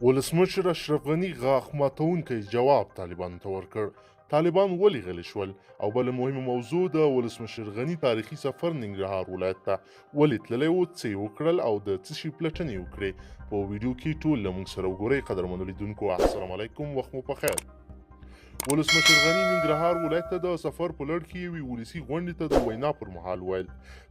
ولسمشر اشرف غني غاښ ماتونکی جواب طالبانو ته ورکړ. طالبان ولې غلي شول او بله مهمه موضوع د ولسمشر غني تاریخي سفر ننګرهار ولایت ته ولې تللی و، څه یې وکړل او د څه شي پلټنې وکړې. په ویډیو کې ټول له موږ سره وګورئ. قدرمنو لیدونکو السلام علیکم، وخت مو پخیر. ولسمشر غني ننګرهار ولایت ته د سفر په لړ کې یوې ولسي غونډې ته د وینا پر مهال ویل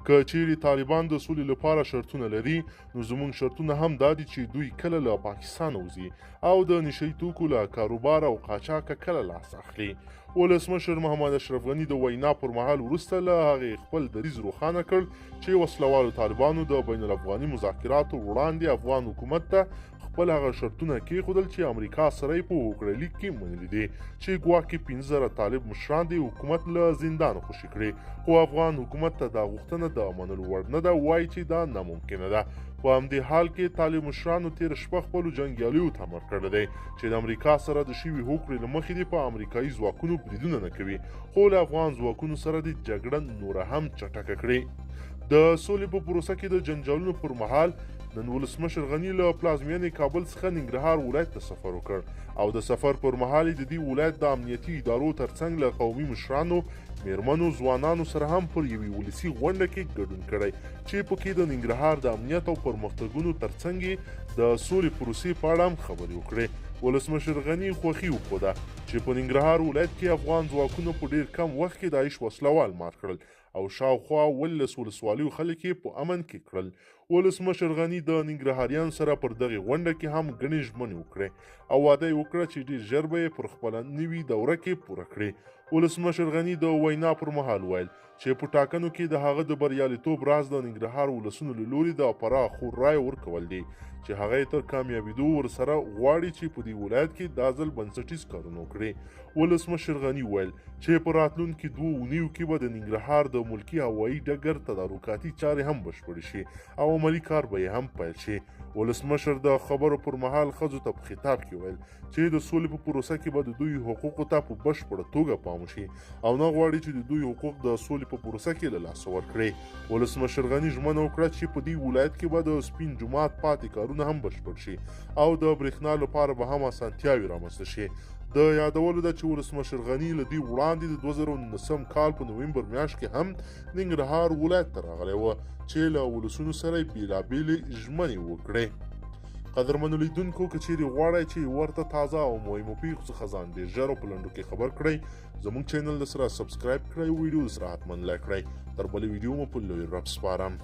که چیرې طالبان د سولې لپاره شرطونه لري نو زموږ شرطونه هم دا دي چې دوی کله له پاکستان وځي او د نشهیي توکو له کاروبار او قاچاقه کله لاس اخلي. ولسمشر محمد اشرف غني د وینا پر مهال وروسته له هغې خپل دریځ روښانه کړ چې وسلوالو طالبانو د بین الافغاني مذاکراتو وړاندې افغان حکومت ته خپل هغه شرطونه کېښودل چې امریکا سره یې په هوکړه لیک کې منلي دي چې ګواکې 15,000 طالب مشران د حکومت له زندانه خوشي کړي، خو افغان حکومت ته دا غوښتنه د منلو وړ نه ده، وایي چې دا ناممکنه ده. په همدې حال کې طالب مشرانو تېره شپه خپلو جنګیالیو ته امر کړی دی چې د امریکا سره د شوي هوکړې له مخې دې په امریکایي ځواکونو بریدونه نه کوي، خو له افغان ځواکونو سره دې جګړه نوره هم چټکه کړي. د سولې په پروسه کې د جنجالونو پر مهال نن ولسمشر غني له پلازمینې کابل څخه ننګرهار ولایت ته سفر وکړ او د سفر پر مهال د دې ولایت د امنیتي ادارو ترڅنګ له قومي مشرانو، میرمنو، ځوانانو سره هم پر یوې ولسي غونډه کې ګډون کړی چې پکې د ننګرهار د امنیت او پرمختګونو ترڅنګ د سولې پروسې په اړه هم خبرې وکړې. ولسمشر غني خوښي وښوده چې په ننګرهار ولایت کې افغان ځواکونو په ډیر کم وخت کې داعش وسلوال مات کړل او شاوخوا 18 ولسوالیو خلک یې په امن کې کړل. ولسمشر غني د ننګرهاریانو سره پر دغې غونډه کې هم ګڼې ژمنې وکړې او واده یې وکړه چې ډېر ژر به یې پر خپله نوي دوره کې پوره کړي. ولسمشر غني د وینا پر مهال ویل چې په ټاکنو کې د هغه د بریالیتوب راز د ننګرهار ولسونو له لوري د پراخو رایو ورکول دي چې هغه یې تر کامیابېدو ورسره غواړي چې په دې ولایت کې دا ځل بنسټیز کارونه وکړي. ولسمشر غني ویل چې په راتلونکي 2 اونیو کې به د ننګرهار د ملکي هوایي ډګر تدارکاتي چارې هم بشپړې شي او عملي کار به یې هم پیل شي. ولسمشر د خبرو پر مهال ښځو ته په خطاب کې ویل چې د سولې په پروسه کې به د دوی حقوقو ته په بشپړه توګه پام وشي او نه غواړي چې د دوی حقوق د سولې په پروسه کې له لاسه ورکړي. ولسمشر غني ژمنه وکړه چې په دې ولایت کې به د سپین جومات پاتې کارونه هم بشپړ شي او د برېښنا لپاره به هم اسانتیاوې رامنځته شي. د یادولو ده چې ولسمشر غني له دې وړاندې د 2019 کال په نومبر میاشت کې هم ننګرهار ولایت ته راغلی و چې له ولسونو سره یې بېلابېلې ژمنې وکړې. قدرمنو لیدونکو که چیرې غواړئ چې ورته تازه او مهمو پیښو څخه ځان ډېر ژر او په لنډو کې خبر کړئ، زموږ چینل سره سبسکرایب کړئ، ویډیو سره حتما لایک کړئ. تر بلې ویډیو مو په لوی رب سپارم.